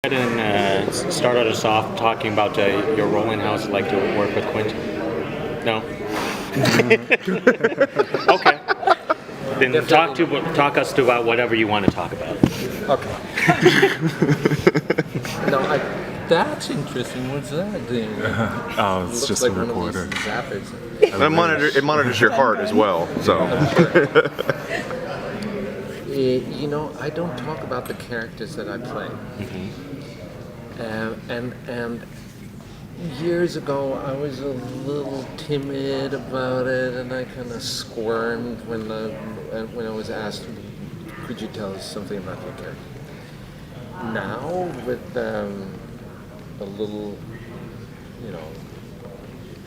And start us off talking about your role and how it's like to work with Quentin. No. Okay. Then talk us to about whatever you want to talk about. Okay. No, that's interesting. What's that thing? Oh, it's just like a recorder. Zappers. It monitors your heart as well. So. You know, I don't talk about the characters that I play. Mm-hmm. And years ago, I was a little timid about it, and I kind of squirmed when I was asked, "Could you tell us something about your character?" Now, with a little,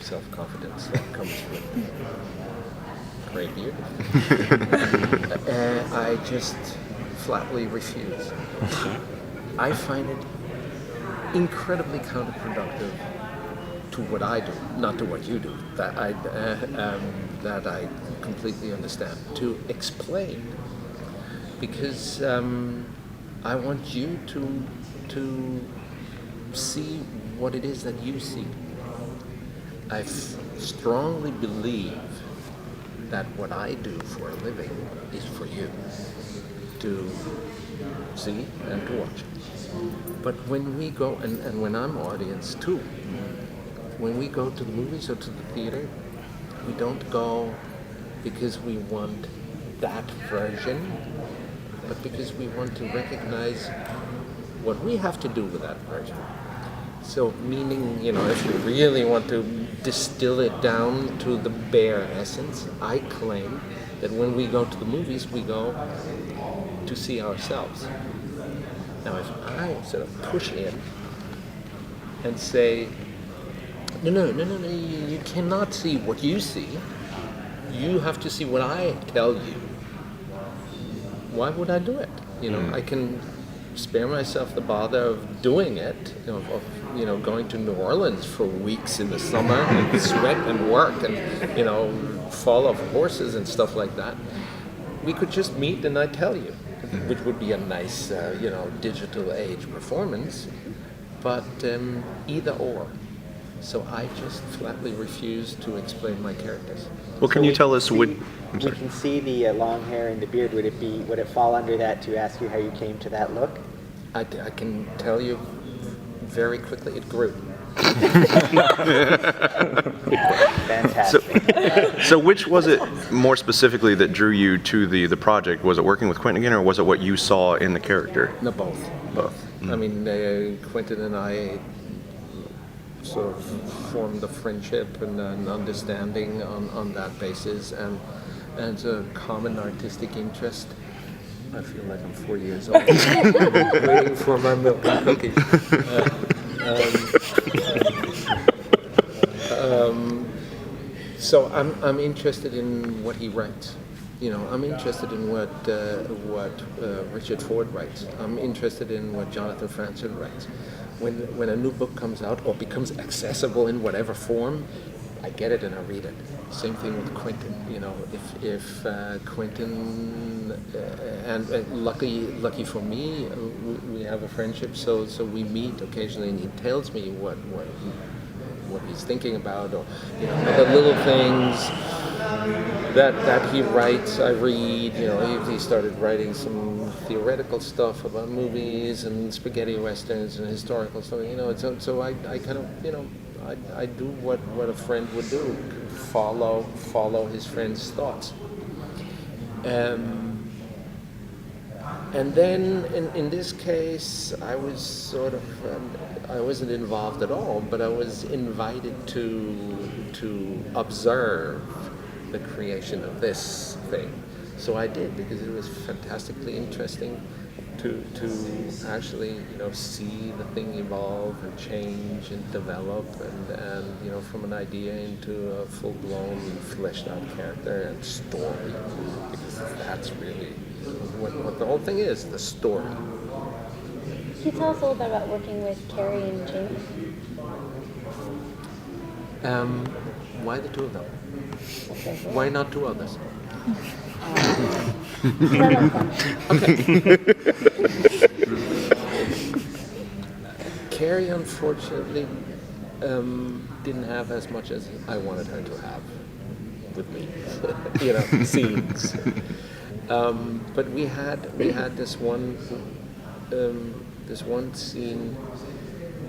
self-confidence that comes with gray beard, I just flatly refuse. I find it incredibly counterproductive to what I do, not to what you do. That I completely understand. To explain, because I want you to see what it is that you see. I strongly believe that what I do for a living is for you to see and to watch. But when we go, and when I'm audience too, when we go to the movies or to the theater, we don't go because we want that version, but because we want to recognize what we have to do with that version. So meaning, if you really want to distill it down to the bare essence, I claim that when we go to the movies, we go to see ourselves. Now, if I sort of push in and say, no, you cannot see what you see. You have to see what I tell you. Why would I do it? I can spare myself the bother of doing it, of going to New Orleans for weeks in the summer and sweat and work and, fall off horses and stuff like that. We could just meet and I tell you, which would be a nice, digital age performance, but either or. So I just flatly refuse to explain my characters. Well, can you tell us what? We can see the long hair and the beard. Would it fall under that to ask you how you came to that look? I can tell you very quickly, it grew. Fantastic. So which was it more specifically that drew you to the project? Was it working with Quentin again, or was it what you saw in the character? No, both. Both. I mean, Quentin and I sort of formed a friendship and an understanding on that basis, and a common artistic interest. I feel like I'm 4 years old, waiting for my milk and cookies. So I'm interested in what he writes. I'm interested in what Richard Ford writes. I'm interested in what Jonathan Franzen writes. When a new book comes out or becomes accessible in whatever form, I get it and I read it. Same thing with Quentin. If Quentin and lucky for me, we have a friendship. So we meet occasionally, and he tells me what he's thinking about, or the little things that he writes. I read. He started writing some theoretical stuff about movies and spaghetti westerns and historical stuff. So I kind of I do what a friend would do, follow his friend's thoughts. And then in this case, I was sort of, I wasn't involved at all, but I was invited to observe the creation of this thing. So I did, because it was fantastically interesting to actually see the thing evolve and change and develop and from an idea into a full-blown fleshed out character and story, because that's really what the whole thing is, the story. Can you tell us a little bit about working with Kerry and Jamie? Why the two of them? Why not two others? Kerry, unfortunately, didn't have as much as I wanted her to have with me, scenes. But we had this one scene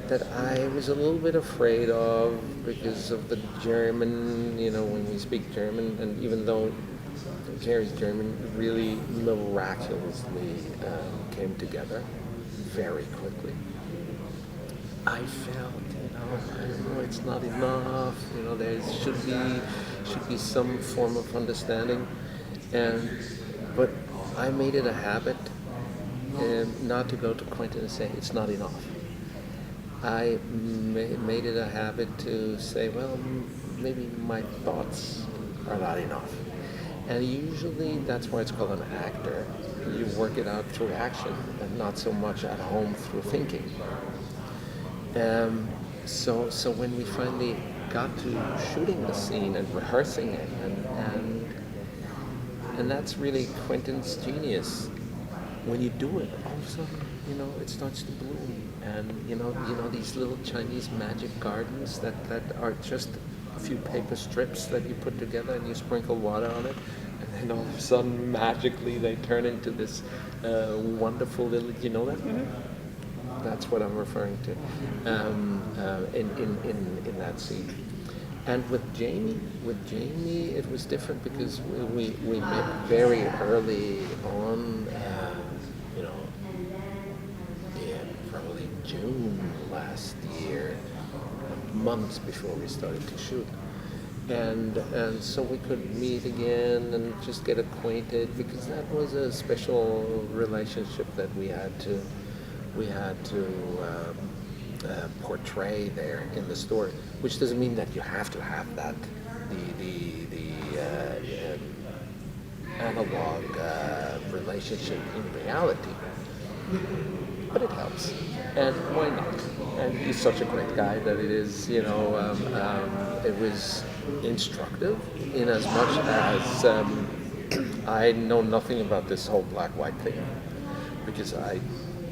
that I was a little bit afraid of because of the German, when we speak German, and even though Kerry's German really miraculously came together very quickly, I felt, it's not enough. There should be some form of understanding, but I made it a habit not to go to Quentin and say it's not enough. I made it a habit to say, well, maybe my thoughts are not enough. And usually that's why it's called an actor. You work it out through action and not so much at home through thinking. So when we finally got to shooting the scene and rehearsing it, and that's really Quentin's genius. When you do it, all of a sudden, it starts to bloom. And, these little Chinese magic gardens that are just a few paper strips that you put together and you sprinkle water on it. And then all of a sudden, magically, they turn into this wonderful little, that? Mm-hmm. That's what I'm referring to in that scene. And with Jamie, it was different because we met very early on, probably June last year, months before we started to shoot. And so we could meet again and just get acquainted because that was a special relationship that we had to portray there in the story, which doesn't mean that you have to have that the analog relationship in reality, but it helps, and why not? And he's such a great guy that it is, it was instructive in as much as I know nothing about this whole black-white thing because I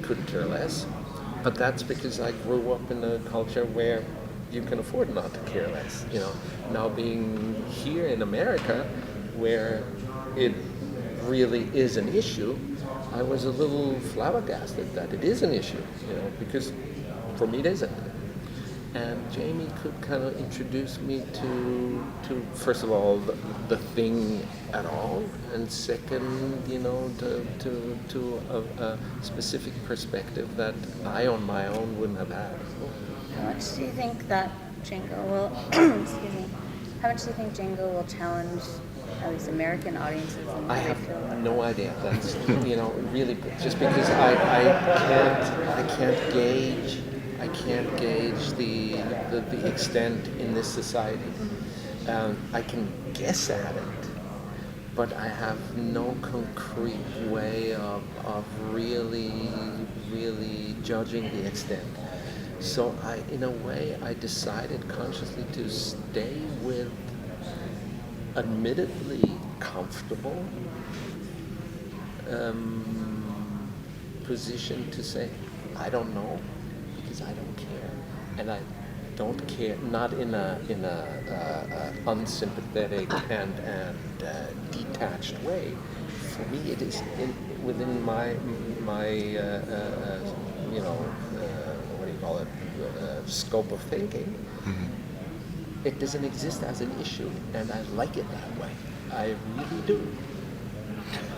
couldn't care less. But that's because I grew up in a culture where you can afford not to care less. Now being here in America, where it really is an issue, I was a little flabbergasted that it is an issue. Because for me it isn't. And Jamie could kind of introduce me to first of all the thing at all, and second, to a specific perspective that I on my own wouldn't have had. How much do you think that Django will? Excuse me. How much do you think Django will challenge at least American audiences? I have no idea. That's really just because I can't gauge. I can't gauge the extent in this society. I can guess at it, but I have no concrete way of really judging the extent. So in a way, I decided consciously to stay with admittedly comfortable position to say, I don't know. Because I don't care, and I don't care not in a unsympathetic and detached way. For me, it is within my what do you call it, scope of thinking. Mm-hmm. It doesn't exist as an issue, and I like it that way. I really do.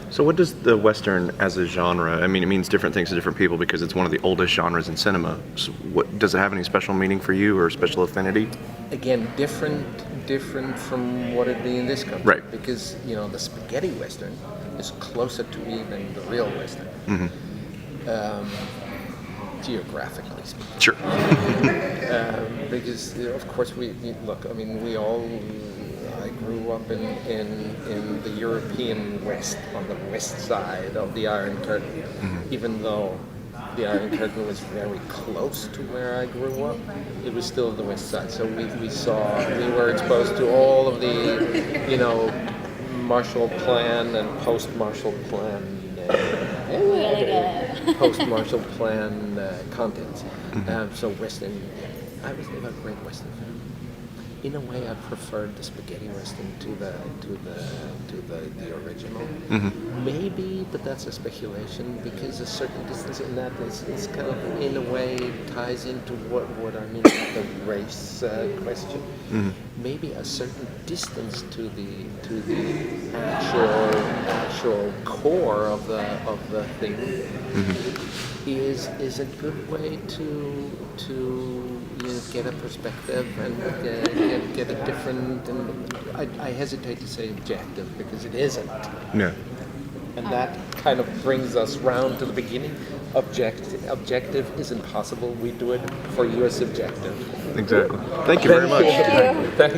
So what does the Western as a genre, I mean, it means different things to different people because it's one of the oldest genres in cinema. So does it have any special meaning for you or special affinity? Again, different from what it'd be in this country. Right. Because, the spaghetti Western is closer to me than the real Western. Mm-hmm. Geographically speaking. Sure. Because, of course, we all... I grew up in the European West, on the west side of the Iron Curtain, mm-hmm. Even though the Iron Curtain was very close to where I grew up, it was still the west side. So we were exposed to all of the, Marshall Plan and post-Marshall Plan post-Marshall Plan contents. So Western, I was never a great Western fan. In a way, I preferred the spaghetti Western to the original. Maybe, but that's a speculation because a certain distance in that is kind of in a way ties into what I mean with the race question. Maybe a certain distance to the actual core of the thing is a good way to get a perspective and get a different. And I hesitate to say objective because it isn't. Yeah. And that kind of brings us round to the beginning. Objective isn't possible. We do it for your subjective. Exactly. Thank you very much. Thanks.